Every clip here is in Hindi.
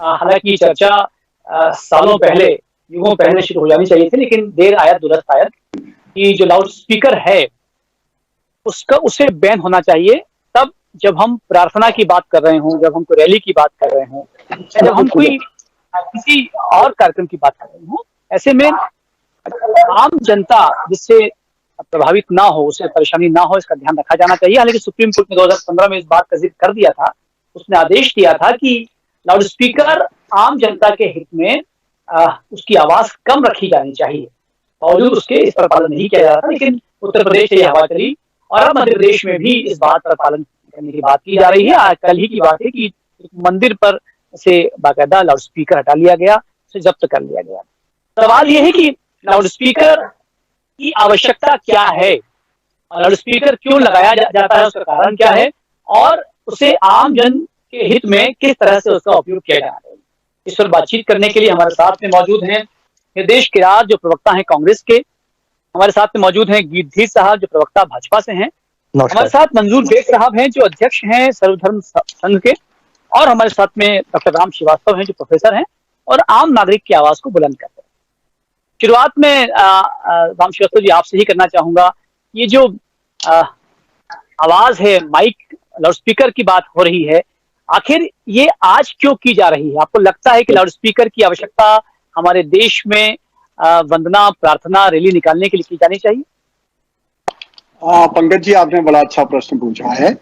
हालांकि चर्चा सालों पहले, युगों पहले शुरू हो जानी चाहिए थी, लेकिन देर आयत दुरुस्त आयत कि जो लाउड स्पीकर है उसका उसे बैन होना चाहिए तब जब हम प्रार्थना की बात कर रहे हों, जब हम कोई रैली की बात कर रहे हों, जब हम कोई किसी और कार्यक्रम की बात कर रहे हों। ऐसे में आम जनता जिससे प्रभावित ना हो, उसे परेशानी ना हो, इसका ध्यान रखा जाना चाहिए। हालांकि सुप्रीम कोर्ट ने 2015 में इस बात का जिक्र कर दिया था, उसने आदेश दिया था कि लाउड स्पीकर आम जनता के हित में उसकी आवाज कम रखी जानी चाहिए। बावजूद उसके इस पर पालन नहीं किया जा रहा था, लेकिन उत्तर प्रदेश से यह हवा चली और अब मध्य प्रदेश में भी इस बात पर पालन करने की बात की जा रही है। आज कल ही की बात है कि मंदिर पर से बाकायदा लाउड स्पीकर हटा लिया गया, उसे जब्त कर लिया गया। सवाल यह है कि लाउड स्पीकर की आवश्यकता क्या है, लाउड स्पीकर क्यों लगाया जाता है, उसका कारण क्या है और उसे आम जन के हित में किस तरह से उसका उपयोग किया जाना है। इस पर बातचीत करने के लिए हमारे साथ में मौजूद हैं निर्देश किरार जो प्रवक्ता हैं कांग्रेस के, हमारे साथ में मौजूद हैं गिरधीर साहब जो प्रवक्ता भाजपा से हैं, हमारे साथ मंजूर बेग साहब हैं जो अध्यक्ष हैं सर्वधर्म संघ के, और हमारे साथ में डॉक्टर राम श्रीवास्तव हैं जो प्रोफेसर हैं और आम नागरिक की आवाज को बुलंद करते हैं। शुरुआत में राम श्रीवास्तव जी आपसे ही करना चाहूंगा, ये जो आवाज है, माइक लाउड स्पीकर की बात हो रही है, आखिर ये आज क्यों की जा रही है? आपको लगता है कि लाउड स्पीकर की आवश्यकता हमारे देश में वंदना, प्रार्थना, रैली निकालने के लिए की जानी चाहिए? पंकज जी, आपने बड़ा अच्छा प्रश्न पूछा है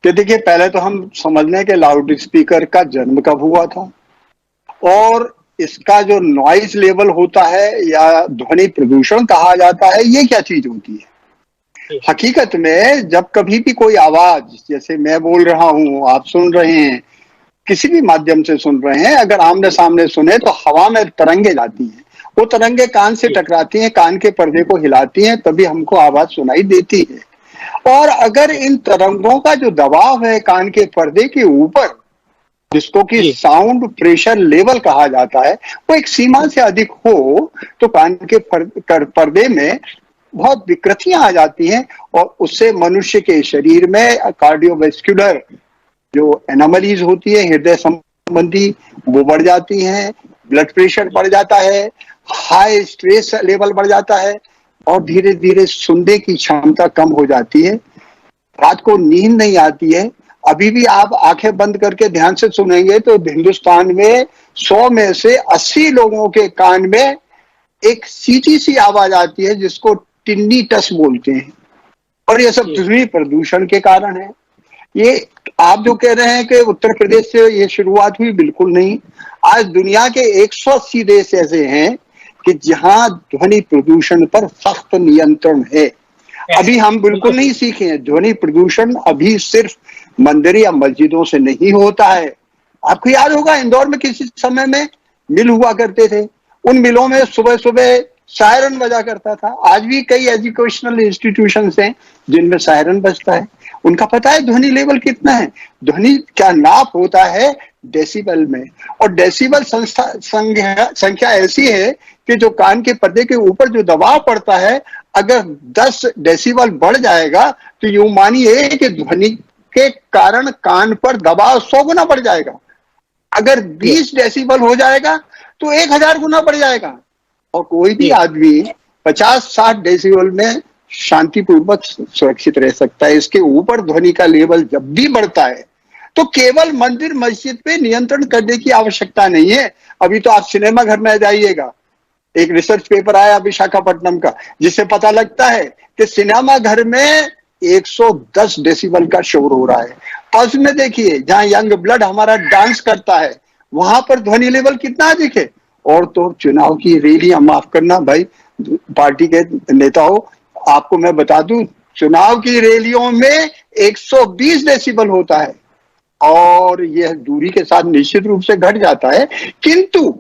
कि देखिए, पहले तो हम समझ लें कि लाउड स्पीकर का जन्म कब हुआ था और इसका जो नॉइज लेवल होता है या ध्वनि प्रदूषण कहा जाता है, ये क्या चीज होती है। हकीकत में जब कभी भी कोई आवाज, जैसे मैं बोल रहा हूं, आप सुन रहे हैं, किसी भी माध्यम से सुन रहे हैं, अगर आमने सामने सुने तो हवा में तरंगे जाती हैं, वो तरंगे कान से टकराती हैं, कान के पर्दे को हिलाती हैं, तभी हमको आवाज सुनाई देती है। और अगर इन तरंगों का जो दबाव है कान के पर्दे के ऊपर, जिसको कि साउंड प्रेशर लेवल कहा जाता है, वो एक सीमा से अधिक हो तो कान के पर्दे में बहुत विकृतियां आ जाती हैं और उससे मनुष्य के शरीर में कार्डियोवैस्कुलर जो एनोमलीज होती है, हृदय संबंधी, वो बढ़ जाती हैं, ब्लड प्रेशर बढ़ जाता है, हाई स्ट्रेस लेवल बढ़ जाता है और धीरे धीरे सुनने की क्षमता कम हो जाती है। रात को नींद नहीं आती है। अभी भी आप आंखें बंद करके ध्यान से सुनेंगे तो हिंदुस्तान में 100 में से 80 लोगों के कान में एक सीधी सी आवाज आती है जिसको टिन्नीटस बोलते हैं, और ये सब ध्वनि प्रदूषण के कारण है। ये आप जो कह रहे हैं कि उत्तर प्रदेश से ये शुरुआत हुई, बिल्कुल नहीं। आज दुनिया के 180 देश ऐसे हैं कि जहां ध्वनि प्रदूषण पर सख्त नियंत्रण है। अभी हम बिल्कुल नहीं सीखे हैं। ध्वनि प्रदूषण अभी सिर्फ मंदिर या मस्जिदों से नहीं होता है। आपको याद होगा इंदौर में किसी समय में मिल हुआ करते थे, उन मिलों में सुबह सुबह सायरन बजा करता था। आज भी कई एजुकेशनल इंस्टीट्यूशंस हैं जिनमें सायरन बजता है। उनका पता है ध्वनि लेवल कितना है। ध्वनि का नाप होता है डेसिबल में, और डेसिबल संख्या ऐसी है कि जो कान के पर्दे के ऊपर जो दबाव पड़ता है, अगर 10 डेसिबल बढ़ जाएगा तो यूं मानिए कि ध्वनि के कारण कान पर दबाव 100 गुना बढ़ जाएगा। अगर 20 डेसिबल हो जाएगा तो 1000 गुना बढ़ जाएगा। और कोई भी आदमी 50-60 डेसिबल में शांतिपूर्वक सुरक्षित रह सकता है। इसके ऊपर ध्वनि का लेवल जब भी बढ़ता है तो केवल मंदिर मस्जिद पे नियंत्रण करने की आवश्यकता नहीं है। अभी तो आप सिनेमा घर में जाइएगा, एक रिसर्च पेपर आया विशाखापट्टनम का, जिससे पता लगता है कि सिनेमा घर में 110 डेसिबल का शोर हो रहा है। पल्स में देखिए, जहां यंग ब्लड हमारा डांस करता है, वहां पर ध्वनि लेवल कितना अधिक है। और तो चुनाव की रैलियां, माफ करना भाई पार्टी के नेता हो, आपको मैं बता दूं, चुनाव की रैलियों में 120 डेसिबल होता है और यह दूरी के साथ निश्चित रूप से घट जाता है। किंतु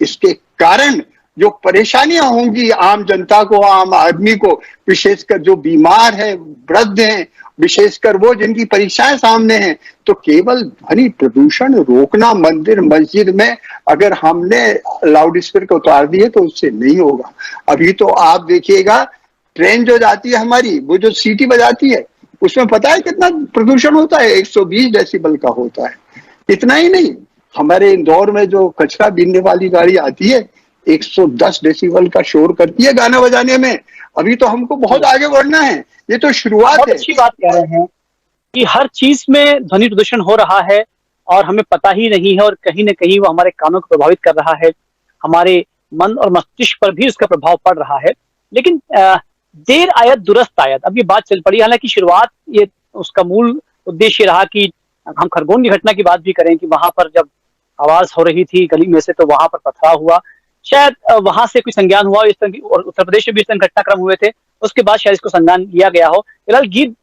इसके कारण जो परेशानियां होंगी आम जनता को, आम आदमी को, विशेषकर जो बीमार है, वृद्ध हैं, विशेषकर वो जिनकी परीक्षाएं सामने हैं, तो केवल ध्वनि प्रदूषण रोकना मंदिर मस्जिद में अगर हमने लाउड स्पीकर उतार दिए तो उससे नहीं होगा। अभी तो आप देखिएगा, ट्रेन जो जाती है हमारी, वो जो सीटी बजाती है, उसमें पता है कितना प्रदूषण होता है? 120 डेसिबल का होता है। इतना ही नहीं, हमारे इंदौर में जो कचरा बीनने वाली गाड़ी आती है 110 डेसिबल का शोर करती है गाना बजाने में। अभी तो हमको बहुत आगे बढ़ना है, ये तो शुरुआत बहुत है। अच्छी बात कह रहे हैं कि हर चीज में ध्वनि प्रदूषण हो रहा है और हमें पता ही नहीं है, और कहीं न कहीं वो हमारे कानों को प्रभावित कर रहा है, हमारे मन और मस्तिष्क पर भी उसका प्रभाव पड़ रहा है। लेकिन देर आयत दुरुस्त आयत, अब ये बात चल पड़ी। हालांकि शुरुआत ये उसका मूल उद्देश्य रहा कि हम खरगोन की घटना की बात भी करें कि वहां पर जब आवाज हो रही थी गली में से, तो वहां पर पथराव हुआ, शायद वहां से कुछ संज्ञान हुआ। इस तरह की और उत्तर प्रदेश में भी इस तरह घटनाक्रम हुए थे, उसके बाद शायद इसको संज्ञान लिया गया हो। फिलहाल गीत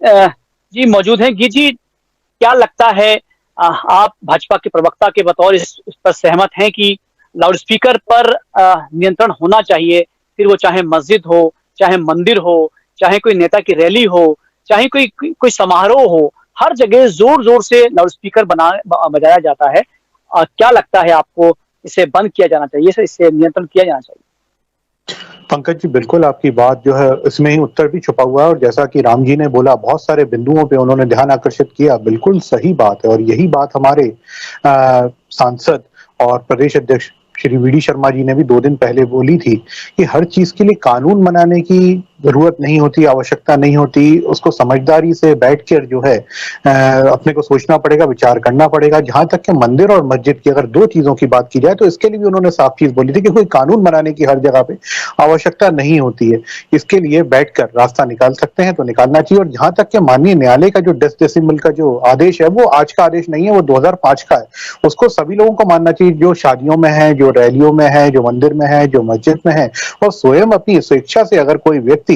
जी मौजूद हैं। गीत जी, क्या लगता है, आप भाजपा के प्रवक्ता के बतौर इस पर सहमत हैं कि लाउडस्पीकर पर नियंत्रण होना चाहिए, फिर वो चाहे मस्जिद हो, चाहे मंदिर हो, चाहे कोई नेता की रैली हो, चाहे कोई समारोह हो, हर जगह जोर जोर से लाउडस्पीकर बजाया जाता है। क्या लगता है आपको, इसे बंद किया जाना चाहिए, इसे नियंत्रण किया जाना चाहिए? पंकज जी, बिल्कुल आपकी बात जो है इसमें ही उत्तर भी छुपा हुआ है, और जैसा कि राम जी ने बोला, बहुत सारे बिंदुओं पे उन्होंने ध्यान आकर्षित किया। बिल्कुल सही बात है, और यही बात हमारे सांसद और प्रदेश अध्यक्ष श्री वी.डी. शर्मा जी ने भी 2 दिन पहले बोली थी कि हर चीज के लिए कानून बनाने की जरूरत नहीं होती, आवश्यकता नहीं होती, उसको समझदारी से बैठकर जो है अपने को सोचना पड़ेगा, विचार करना पड़ेगा। जहां तक कि मंदिर और मस्जिद की अगर 2 चीजों की बात की जाए, तो इसके लिए भी उन्होंने साफ चीज बोली थी कि कोई कानून बनाने की हर जगह पे आवश्यकता नहीं होती है। इसके लिए बैठकर रास्ता निकाल सकते हैं तो निकालना चाहिए। और जहां तक कि माननीय न्यायालय का जो 10 डेसिबल का जो आदेश है, वो आज का आदेश नहीं है, वो 2005 का है। उसको सभी लोगों को मानना चाहिए, जो शादियों में है, जो रैलियों में है, जो मंदिर में है, जो मस्जिद में है। और स्वयं अपनी स्वेच्छा से अगर कोई व्यक्ति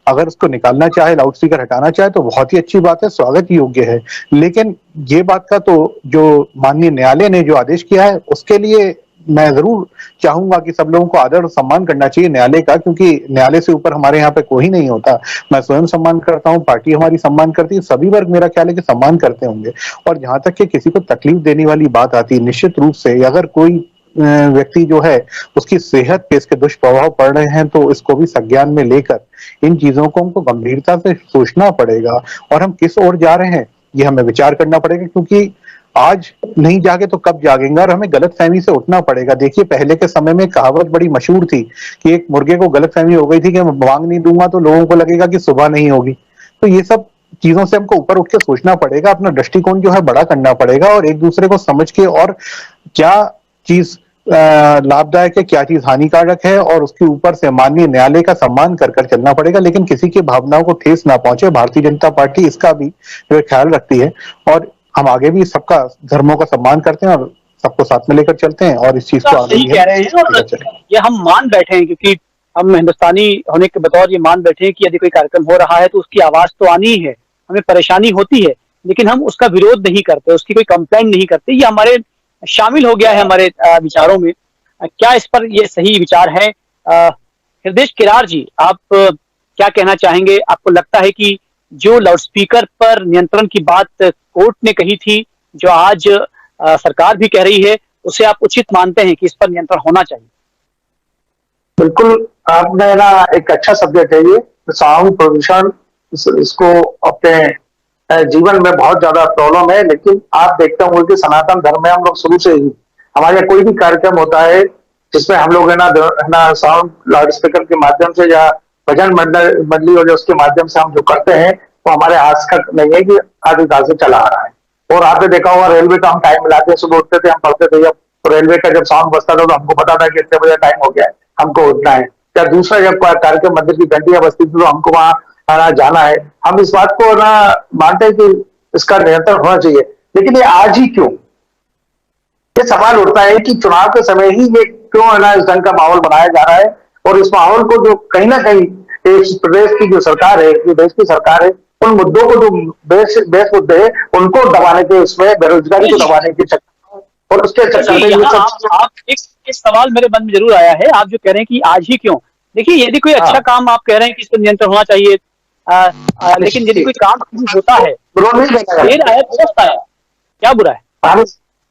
अगर उसको निकालना चाहे, लाउडस्पीकर हटाना चाहे, तो बहुत ही अच्छी बात है, स्वागत योग्य है। लेकिन ये बात का तो जो माननीय न्यायालय ने जो आदेश किया है, उसके लिए मैं जरूर चाहूंगा कि सब लोगों को आदर और सम्मान करना चाहिए न्यायालय का, क्योंकि न्यायालय से ऊपर हमारे यहाँ पे कोई नहीं होता। मैं स्वयं सम्मान करता हूँ, पार्टी हमारी सम्मान करती है, सभी वर्ग मेरा ख्याल है कि सम्मान करते होंगे। और जहां तक कि किसी को तकलीफ देने वाली बात आती है, निश्चित रूप से अगर कोई व्यक्ति जो है उसकी सेहत पे इसके दुष्प्रभाव पड़ रहे हैं, तो इसको भी संज्ञान में लेकर इन चीजों को हमको गंभीरता से सोचना पड़ेगा, और हम किस ओर जा रहे हैं ये हमें विचार करना पड़ेगा। क्योंकि आज नहीं जागे तो कब जागेंगे, और हमें गलतफहमी से उठना पड़ेगा। देखिए, पहले के समय में कहावत बड़ी मशहूर थी कि एक मुर्गे को गलतफहमी हो गई थी कि मैं मांग नहीं दूंगा तो लोगों को लगेगा कि सुबह नहीं होगी। तो ये सब चीजों से हमको ऊपर उठ के सोचना पड़ेगा, अपना दृष्टिकोण जो है बड़ा करना पड़ेगा, और एक दूसरे को समझ के और क्या चीज लाभदायक है, क्या चीज हानिकारक है, और उसके ऊपर से माननीय न्यायालय का सम्मान कर कर चलना पड़ेगा। लेकिन किसी की भावनाओं को ठेस ना पहुंचे, भारतीय जनता पार्टी इसका भी जो है ख्याल रखती है, और हम आगे भी सबका धर्मों का सम्मान करते हैं और सबको साथ में लेकर चलते हैं, और इस चीज को आगे सही कह रहे हैं, और ये हम मान बैठे हैं, क्योंकि हम हिंदुस्तानी होने के बतौर ये मान बैठे हैं कि यदि कोई कार्यक्रम हो रहा है तो उसकी आवाज तो आनी ही है, हमें परेशानी होती है, लेकिन हम उसका विरोध नहीं करते, उसकी कोई कंप्लेंट नहीं करते। ये हमारे शामिल हो गया है हमारे विचारों में। क्या इस पर ये सही विचार है? हृदय किरार जी, आप क्या कहना चाहेंगे? आपको लगता है कि जो लाउडस्पीकर पर नियंत्रण की बात कोर्ट ने कही थी, जो आज सरकार भी कह रही है, उसे आप उचित मानते हैं कि इस पर नियंत्रण होना चाहिए? बिल्कुल, आपने ना एक अच्छा सब्जेक्ट है ये, साउंड प्रदूषण। इसको अपने जीवन में बहुत ज्यादा प्रॉब्लम है, लेकिन आप देखते होंगे कि सनातन धर्म में हम लोग शुरू से ही, हमारे यहाँ कोई भी कार्यक्रम होता है जिसमें हम लोग है ना साउंड लाउड स्पीकर के माध्यम से या भजन मंडली और उसके माध्यम से हम जो करते हैं, तो हमारे आज तक नहीं है कि आदिकाल से चला आ रहा है। और आपने देखा होगा रेलवे का हम टाइम मिलाते हैं, सुबह उठते थे, हम पढ़ते थे, जब रेलवे का जब साउंड बजता था तो हमको पता था कि इतने बजे टाइम हो गया है, हमको उठना है। या दूसरा, जब कार्यक्रम मंदिर की घंटियां बजती थी तो हमको वहां जाना है। हम इस बात को ना मानते हैं कि इसका नियंत्रण होना चाहिए, लेकिन ये आज ही क्यों? ये सवाल उठता है कि चुनाव के समय ही ये क्यों है ना इस ढंग का माहौल बनाया जा रहा है। और इस माहौल को जो कहीं ना कहीं इस प्रदेश की जो सरकार है, जो देश की सरकार है, उन मुद्दों को, जो बेस मुद्दे हैं, उनको दबाने के, उसमें बेरोजगारी को दबाने के चक्कर, और उसके चक्कर में ये सब। आप एक सवाल मेरे मन में जरूर आया है, आप जो कह रहे हैं कि आज ही क्यों? देखिए, यदि कोई अच्छा काम आप कह रहे हैं कि इस पर नियंत्रण होना चाहिए, लेकिन यदि कोई काम होता है, देर आया दुरुस्त आया, क्या बुरा है?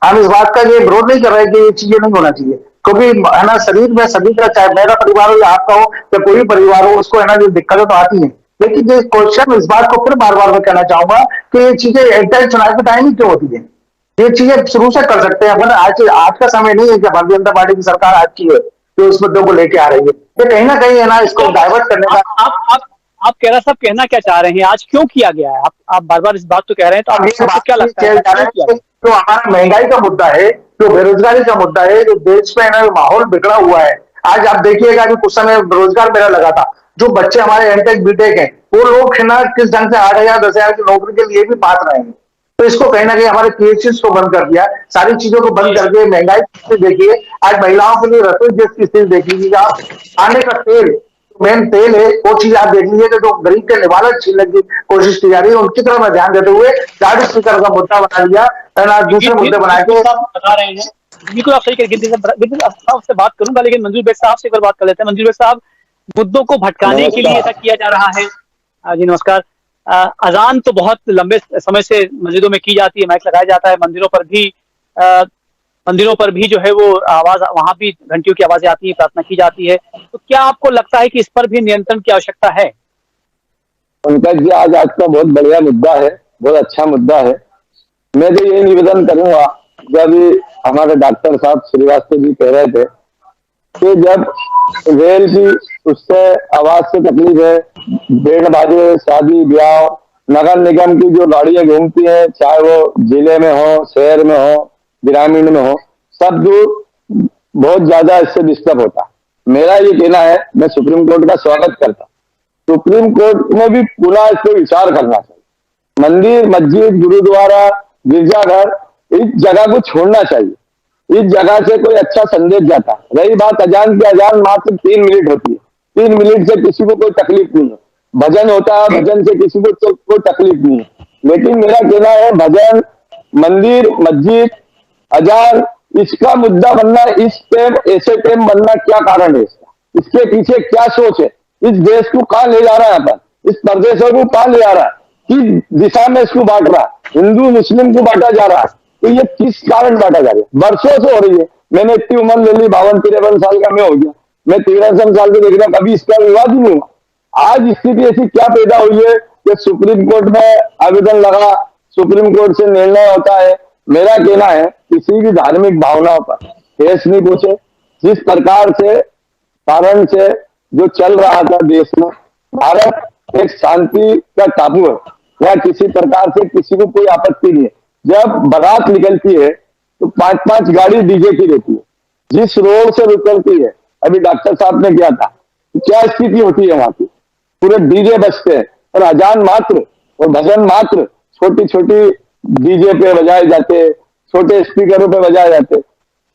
हम इस बात का ये विरोध नहीं कर रहे कि ये चीजें नहीं होना चाहिए, क्योंकि है ना शरीर में सभी का, चाहे मेरा परिवार हो या आपका हो या कोई भी परिवार हो, उसको है ना जो दिक्कतें तो आती है। लेकिन ये क्वेश्चन, इस बात को फिर बार बार मैं कहना चाहूंगा कि ये चीजें एक चुनाव के टाइम ही क्यों होती है? ये चीजें शुरू से कर सकते हैं अपन। आज का समय नहीं है कि भारतीय जनता पार्टी की सरकार आज की है जो इस मुद्दों को लेके आ रही है। ये कहीं ना कहीं है ना, इसको तो डाइवर्ट करने का। आप कैरा साहब कहना क्या चाह रहे हैं, आज क्यों किया गया है? आप बार बार इस बात तो कह रहे हैं, तो अब ये आपको बात क्या लगता है किया कि जा रहा क्यों है किया कि गया? जो हमारा महंगाई का मुद्दा है, जो बेरोजगारी का मुद्दा है, जो देश में है ना माहौल बिगड़ा हुआ है। आज आप देखिएगा कि कुछ समय रोजगार मेला लगा था, जो बच्चे हमारे एमटेक बीटेक हैं वो लोग है ना किस ढंग से 8,000 10,000 की नौकरी के लिए भी बात रहे हैं। तो इसको कहीं ना कहीं हमारे पीएचसी को बंद कर दिया, सारी चीजों को बंद करके महंगाई की स्थिति देखिए। आज महिलाओं के लिए रसोई गैस की स्थिति देख लीजिए आप। खाने का तेल, मेन तेल है, वो चीज आप देख लीजिए कि जो गरीब के निवाला छीनने की कोशिश की जा रही है, उनकी तरफ में ध्यान देते हुए लाउड स्पीकर का मुद्दा बना लिया है ना, दूसरे मुद्दे बना गिद्ध के। साहब बता रहे हैं, बिल्कुल आप सही कह, गिद्ध साहब से बात करूंगा, लेकिन मंजूर बेग साहब से एक बार बात कर लेते हैं। मंजूर बेग साहब, मुद्दों को भटकाने के लिए ऐसा नमस्कार। किया जा रहा है। जी नमस्कार। अजान तो बहुत लंबे समय से मस्जिदों में की जाती है, माइक लगाया जाता है, मंदिरों पर भी जो है वो आवाज, वहां भी घंटियों की आवाजें आती है, प्रार्थना की जाती है। तो क्या आपको लगता है कि इस पर भी नियंत्रण की आवश्यकता है? पंकज जी, आज आपका बहुत बढ़िया मुद्दा है, बहुत अच्छा मुद्दा है। मैं तो ये निवेदन करूंगा, जब हमारे डॉक्टर साहब श्रीवास्तव जी कह रहे थे कि जब रेल की उससे आवाज से तकलीफ है, बैंड बाजे, शादी ब्याह, नगर निगम की जो गाड़ियां घूमती हैं, चाहे वो जिले में हो, शहर में हो, ग्रामीण में हो, सब दूर बहुत ज्यादा इससे डिस्टर्ब होता। मेरा ये कहना है, मैं सुप्रीम कोर्ट का स्वागत करता, सुप्रीम कोर्ट में भी पुनः इस पर विचार करना चाहिए। मंदिर, मस्जिद, गुरुद्वारा, गिरजाघर, इस जगह को छोड़ना चाहिए। इस जगह से कोई अच्छा संदेश जाता है। रही बात अजान की, अजान मात्र 3 मिनट होती है, 3 मिनट से किसी को कोई तकलीफ नहीं है। भजन होता है, भजन से किसी को कोई तकलीफ नहीं है। लेकिन मेरा कहना है, भजन, मंदिर, मस्जिद, अजान, इसका मुद्दा बनना, इस टाइम ऐसे टाइम बनना क्या कारण है इसका? इसके पीछे क्या सोच है? इस देश को कहां ले जा रहा है अपन? इस प्रदेशों को कहां ले जा रहा है? किस दिशा में इसको बांट रहा है? हिंदू मुस्लिम को बांटा जा रहा है, तो ये किस कारण बांटा जा रहा है? वर्षों से हो रही है। मैंने इतनी उम्र ले ली, 52-53 साल का मैं हो गया, मैं 53 साल से देख रहा, कभी इसका विवाद ही नहीं हुआ। आज स्थिति ऐसी क्या पैदा हुई है कि सुप्रीम कोर्ट में आवेदन लगा, सुप्रीम कोर्ट से निर्णय होता है। मेरा कहना है, किसी भी धार्मिक भावनाओं पर ठेस नहीं पहुंचे। जिस प्रकार से कारण से जो चल रहा था देश में, भारत एक शांति का टापू है, या किसी प्रकार से किसी को कोई आपत्ति नहीं है। जब बारात निकलती है तो 5-5 गाड़ी डीजे की रहती है, जिस रोड से निकलती है, अभी डॉक्टर साहब ने किया था, क्या स्थिति होती है वहां की? पूरे डीजे बजते हैं और अजान मात्र और भजन मात्र छोटी छोटी डीजे पे बजाए जाते, छोटे स्पीकरों पे बजाए जाते।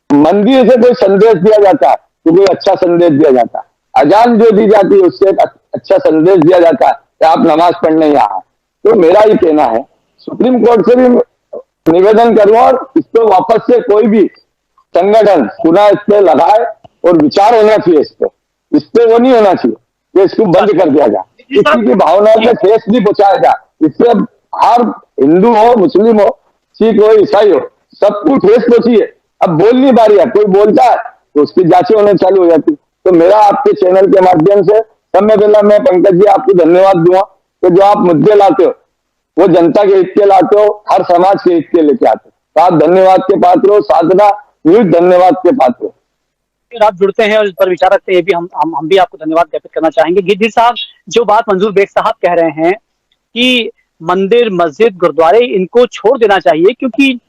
मंदिर से कोई संदेश दिया जाता है तो कोई अच्छा संदेश दिया जाता है, अजान जो दी जाती है उससे एक अच्छा संदेश दिया जाता है कि आप नमाज पढ़ने यहाँ। तो मेरा ये कहना है, सुप्रीम कोर्ट से भी निवेदन करूं, और इस पर वापस से कोई भी संगठन पुनः इस पे लगाए और विचार होना चाहिए इस पे वो नहीं होना चाहिए कि इसको बंद कर दिया जाए। किसी की भावनाओं में ठेस नहीं पहुंचाया जाए। इससे हर हिंदू हो, मुस्लिम हो, सिख हो, ईसाई हो, सबको ठेस पहुंची है। अब बोल नहीं पा रही है, कोई बोलता है तो उसकी जांचें होने चालू हो जाती। तो मेरा आपके चैनल के माध्यम से सबसे पहला मैं पंकज जी आपको धन्यवाद दूंगा कि जो आप मुद्दे लाते हो वो जनता के हित के लाते हो, हर समाज के हित के लेके आते हो। तो आप धन्यवाद के पात्र हो, साधना न्यूज धन्यवाद के पात्र हो। आप जुड़ते हैं और इस पर विचार रखते हैं, ये भी हम भी आपको धन्यवाद ज्ञापित करना चाहेंगे। गिद्ध साहब, जो बात मंजूर बेग साहब कह रहे हैं कि मंदिर, मस्जिद, गुरुद्वारे, इनको छोड़ देना चाहिए, क्योंकि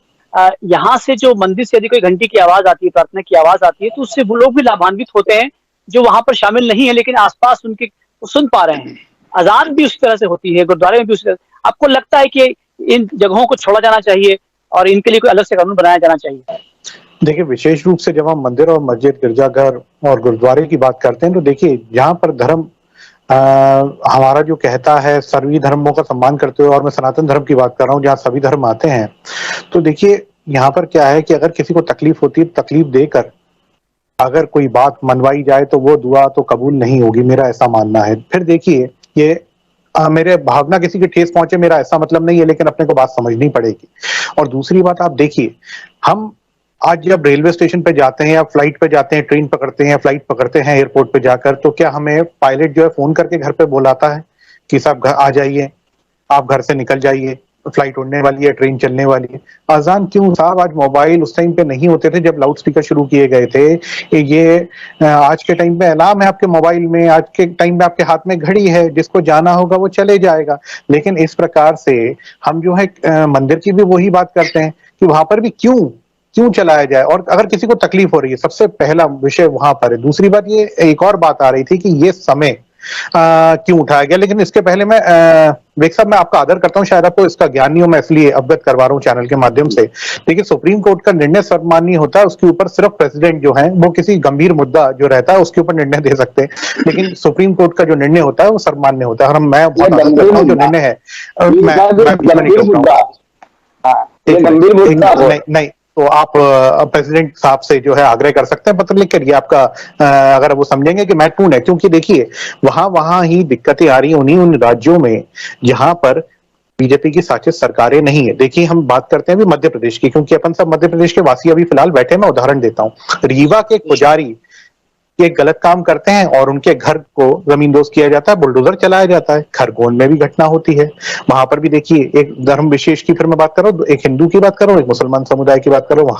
यहाँ से जो मंदिर से यदि कोई घंटी की आवाज आती है, प्रार्थना की आवाज आती है, तो उससे वो लोग भी लाभान्वित होते हैं जो वहां पर शामिल नहीं है, लेकिन आसपास उनके सुन पा रहे हैं। अजान भी उस तरह से होती है, गुरुद्वारे में भी उस तरह। आपको लगता है कि इन जगहों को छोड़ा जाना चाहिए और इनके लिए कोई अलग से कानून बनाया जाना चाहिए? देखिए, विशेष रूप से जब हम मंदिर और मस्जिद, गिरजाघर और गुरुद्वारे की बात करते हैं, तो देखिए जहां पर धर्म हमारा जो कहता है सभी धर्मों का सम्मान करते हुए, और मैं सनातन धर्म की बात कर रहा हूँ जहाँ सभी धर्म आते हैं, तो देखिए यहाँ पर क्या है कि अगर किसी को तकलीफ होती है, तकलीफ देकर अगर कोई बात मनवाई जाए तो वो दुआ तो कबूल नहीं होगी, मेरा ऐसा मानना है। फिर देखिए, ये मेरे भावना किसी की ठेस पहुंचे, मेरा ऐसा मतलब नहीं है, लेकिन अपने को बात समझनी पड़ेगी। और दूसरी बात, आप देखिए, हम आज जब रेलवे स्टेशन पे जाते हैं या फ्लाइट पे जाते हैं, ट्रेन पकड़ते हैं या फ्लाइट पकड़ते हैं एयरपोर्ट पे जाकर, तो क्या हमें पायलट जो है फोन करके घर पे बुलाता है कि साहब घर आ जाइए, आप घर से निकल जाइए? फ्लाइट उड़ने वाली है, ट्रेन चलने वाली है। अजान क्यों साहब? आज मोबाइल उस टाइम पे नहीं होते थे जब लाउड स्पीकर शुरू किए गए थे। ये आज के टाइम पे अलार्म है आपके मोबाइल में, आज के टाइम पे आपके हाथ में घड़ी है, जिसको जाना होगा वो चले जाएगा। लेकिन इस प्रकार से हम जो है मंदिर की भी वही बात करते हैं कि वहां पर भी क्यों चलाया जाए, और अगर किसी को तकलीफ हो रही है, सबसे पहला विषय वहां पर है। दूसरी बात, ये एक और बात आ रही थी कि ये समय क्यों उठाया गया। लेकिन इसके पहले मैं वेग साहब, मैं आपका आदर करता हूं, शायद आपको इसका ज्ञान नहीं हो, मैं इसलिए अवगत करवा रहा हूं चैनल के माध्यम से। देखिए, सुप्रीम कोर्ट का निर्णय सर्वमान्य होता है, उसके ऊपर सिर्फ प्रेसिडेंट जो है वो किसी गंभीर मुद्दा जो रहता है उसके ऊपर निर्णय दे सकते हैं। लेकिन सुप्रीम कोर्ट का जो निर्णय होता है वो सर्वमान्य होता है, और मैं बहुत आदर करता हूँ जो निर्णय है। नहीं, तो आप प्रेसिडेंट साहब से जो है आग्रह कर सकते हैं, पत्र लिख कर, ये आपका अगर वो समझेंगे कि महत्वपूर्ण है। क्योंकि देखिए, वहां ही दिक्कतें आ रही हैं उन राज्यों में जहां पर बीजेपी की शासित सरकारें नहीं है। देखिए, हम बात करते हैं अभी मध्य प्रदेश की, क्योंकि अपन सब मध्य प्रदेश के वासी अभी फिलहाल बैठे। मैं उदाहरण देता हूं, रीवा के पुजारी एक गलत काम करते हैं और उनके घर को जमींदोज किया जाता है, बुलडोजर चलाया जाता है। खरगोन में भी घटना होती है। वहां पर भी देखिए, एक धर्म विशेष की फिर मैं बात करूं, एक हिंदू की बात करूं, एक मुसलमान समुदाय की बात करूं,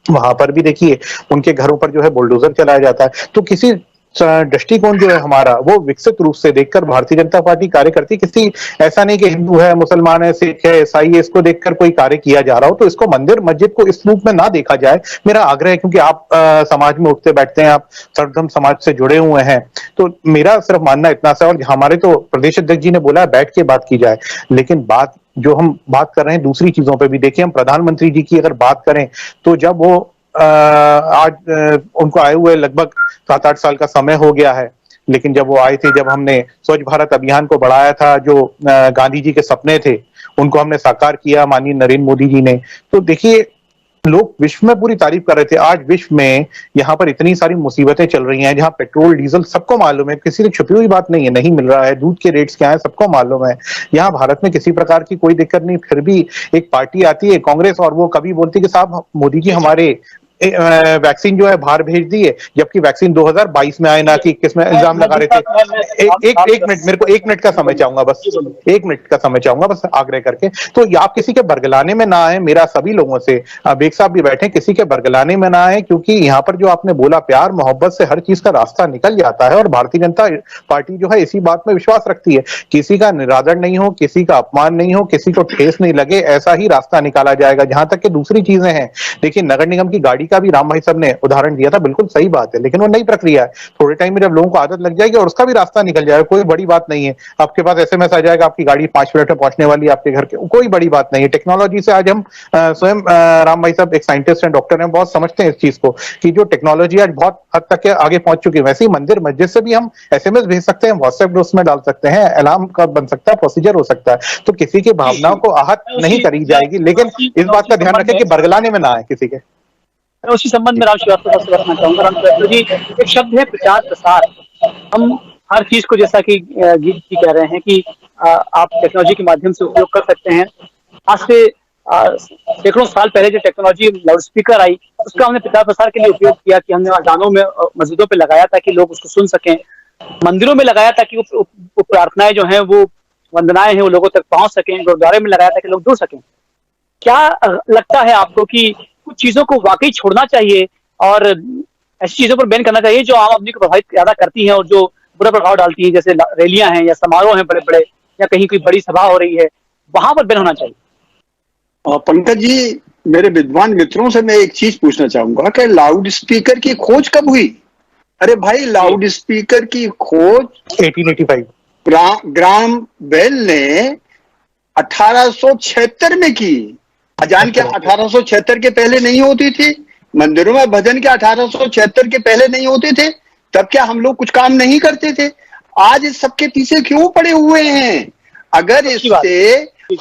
वहां पर भी देखिए उनके घरों पर जो है बुलडोजर चलाया जाता है। तो किसी दृष्टिकोण जो है हमारा वो विकसित रूप से देखकर भारतीय जनता पार्टी कार्य करती। किसी ऐसा नहीं कि हिंदू है, मुसलमान है, सिख है, ईसाई है, इसको देखकर कोई कार्य किया जा रहा हो। तो इसको मंदिर मस्जिद को इस रूप में ना देखा जाए, मेरा आग्रह है। क्योंकि आप समाज में उठते बैठते हैं, आप सर्वधर्म समाज से जुड़े हुए हैं, तो मेरा सिर्फ मानना इतना सा। और हमारे तो प्रदेश अध्यक्ष जी ने बोला बैठ के बात की जाए, लेकिन बात जो हम बात कर रहे हैं दूसरी चीजों पे भी। देखिए, हम प्रधानमंत्री जी की अगर बात करें तो जब वो आज उनको आए हुए लगभग 7-8 साल का समय हो गया है, लेकिन जब वो आए थे, जब हमने स्वच्छ भारत अभियान को बढ़ाया था, जो गांधी जी के सपने थे उनको हमने साकार किया माननीय नरेंद्र मोदी जी ने, तो देखिए लोग विश्व में पूरी तारीफ कर रहे थे। आज विश्व में यहाँ पर इतनी सारी मुसीबतें चल रही हैं, जहां पेट्रोल डीजल सबको मालूम है, किसी की छुपी हुई बात नहीं है, नहीं मिल रहा है, दूध के रेट्स क्या है सबको मालूम है। यहाँ भारत में किसी प्रकार की कोई दिक्कत नहीं, फिर भी एक पार्टी आती है कांग्रेस, और वो कभी बोलती है कि साहब मोदी जी हमारे वैक्सीन जो है बाहर भेज दी है, जबकि वैक्सीन 2022 में आए ना कि 21 में इल्जाम लगा रहे थे। एक मिनट, मेरे को 1 मिनट का समय चाहूंगा, बस 1 मिनट का समय चाहूंगा, बस आग्रह करके। तो आप किसी के बरगलाने में ना आए, मेरा सभी लोगों से, बेग साहब भी बैठे, किसी के बरगलाने में ना आए, क्योंकि यहाँ पर जो आपने बोला, प्यार मोहब्बत से हर चीज का रास्ता निकल जाता है। और भारतीय जनता पार्टी जो है इसी बात में विश्वास रखती है, किसी का निरादर नहीं हो, किसी का अपमान नहीं हो, किसी को ठेस नहीं लगे, ऐसा ही रास्ता निकाला जाएगा। जहां तक कि दूसरी चीजें हैं, देखिए नगर निगम की गाड़ी का भी राम भाई साहब ने उदाहरण दिया था, बिल्कुल सही बात है, लेकिन वो नई प्रक्रिया है। थोड़े टाइम में जब लोगों को आदत लग जाएगी और उसका भी रास्ता निकल जाएगा, कोई बड़ी बात नहीं है। आपके पास एसएमएस आ जाएगा, आपकी गाड़ी 5 मिनट में पहुंचने वाली है आपके घर के, कोई बड़ी बात नहीं है। टेक्नोलॉजी से आज हम स्वयं, राम भाई साहब एक साइंटिस्ट हैं, डॉक्टर हैं, बहुत समझते हैं इस चीज को कि जो टेक्नोलॉजी आज बहुत हद तक आगे पहुंच चुकी है। वैसे ही मंदिर मस्जिद से भी हम एसएमएस भेज सकते हैं, व्हाट्सएप ग्रुप्स में डाल सकते हैं, अलार्म का बन सकता है, प्रोसीजर हो सकता है। तो किसी की भावनाओं को आहत नहीं करी जाएगी, लेकिन इस बात का ध्यान रखें कि बरगलाने में ना आए किसी के। मैं उसी संबंध में राम श्रीवास्तव से रखना चाहूंगा। राम श्रीवास्तव जी, एक शब्द है प्रचार प्रसार। हम हर चीज को, जैसा कि गीत जी कह रहे हैं कि आप टेक्नोलॉजी के माध्यम से उपयोग कर सकते हैं। आज से सैकड़ों साल पहले जो टेक्नोलॉजी लाउड स्पीकर आई, उसका हमने प्रचार प्रसार के लिए उपयोग किया कि हमने अजानों में, मस्जिदों पे लगाया ताकि लोग उसको सुन सकें, मंदिरों में लगाया ताकि वो प्रार्थनाएं जो हैं, वो वंदनाएं हैं, वो लोगों तक पहुंच सकें, गुरुद्वारे में लगाया ताकि लोग जुड़ सकें। क्या लगता है आपको कि कुछ चीजों को वाकई छोड़ना चाहिए और ऐसी चीजों पर बैन करना चाहिए जो आम आदमी को प्रभावित ज्यादा करती हैं और जो बुरा प्रभाव डालती हैं, जैसे रैलियां हैं या समारोह हैं बड़े बड़े, या कहीं कोई बड़ी सभा हो रही है, वहां पर बैन होना चाहिए? पंकज जी, मेरे विद्वान मित्रों से मैं एक चीज पूछना चाहूंगा कि लाउड स्पीकर की खोज कब हुई? अरे भाई, लाउड स्पीकर की खोज 1885 ग्राम बेल ने 1876 में की। अजान क्या 1876 के पहले नहीं होती थी? मंदिरों में भजन क्या 1876 के पहले नहीं होते थे? तब क्या हम लोग कुछ काम नहीं करते थे? आज इस सबके पीछे क्यों पड़े हुए हैं? अगर इससे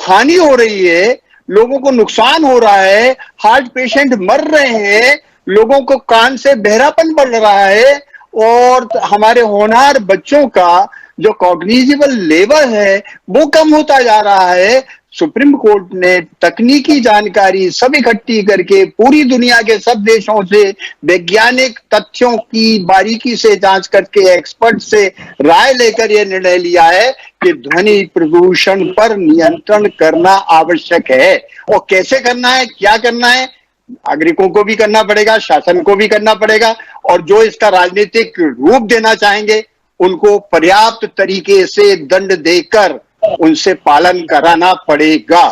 हानि हो रही है, लोगों को नुकसान हो रहा है, हार्ट पेशेंट मर रहे हैं, लोगों को कान से बहरापन बढ़ रहा है, और हमारे होनहार बच्चों का जो कॉग्निजिबल लेवल है वो कम होता जा रहा है, सुप्रीम कोर्ट ने तकनीकी जानकारी सब इकट्ठी करके पूरी दुनिया के सब देशों से वैज्ञानिक तथ्यों की बारीकी से जांच करके एक्सपर्ट से राय लेकर यह निर्णय लिया है कि ध्वनि प्रदूषण पर नियंत्रण करना आवश्यक है। और कैसे करना है, क्या करना है, नागरिकों को भी करना पड़ेगा, शासन को भी करना पड़ेगा, और जो इसका राजनीतिक रूप देना चाहेंगे उनको पर्याप्त तरीके से दंड देकर उनसे पालन कराना पड़ेगा,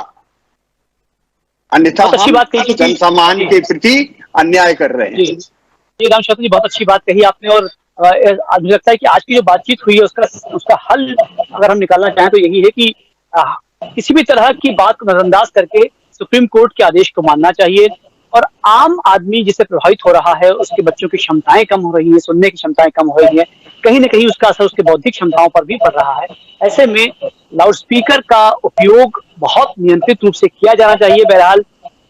अन्यथा अच्छी बात कही जन सामान्य के प्रति अन्याय कर रहे हैं। जी राम शर्मा जी, बहुत अच्छी बात कही आपने। और मुझे लगता है कि आज की जो बातचीत हुई है उसका हल अगर हम निकालना चाहें तो यही है कि किसी भी तरह की बात को नजरअंदाज करके सुप्रीम कोर्ट के आदेश को मानना चाहिए। और आम आदमी जिससे प्रभावित हो रहा है, उसके बच्चों की क्षमताएं कम हो रही है, सुनने की क्षमताएं कम हो रही है, कहीं ना कहीं उसका असर उसके बौद्धिक क्षमताओं पर भी पड़ रहा है। ऐसे में लाउडस्पीकर का उपयोग बहुत नियंत्रित रूप से किया जाना चाहिए। बहरहाल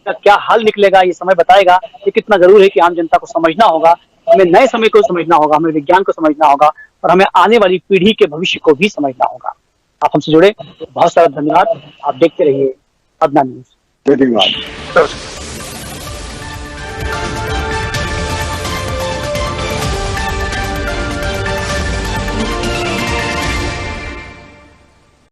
क्या हल निकलेगा ये समय बताएगा। ये कितना जरूर है कि आम जनता को समझना होगा, हमें नए समय को समझना होगा, हमें विज्ञान को समझना होगा, और हमें आने वाली पीढ़ी के भविष्य को भी समझना होगा। आप हमसे जुड़े बहुत सारा धन्यवाद। आप देखते रहिए पदना न्यूज। धन्यवाद।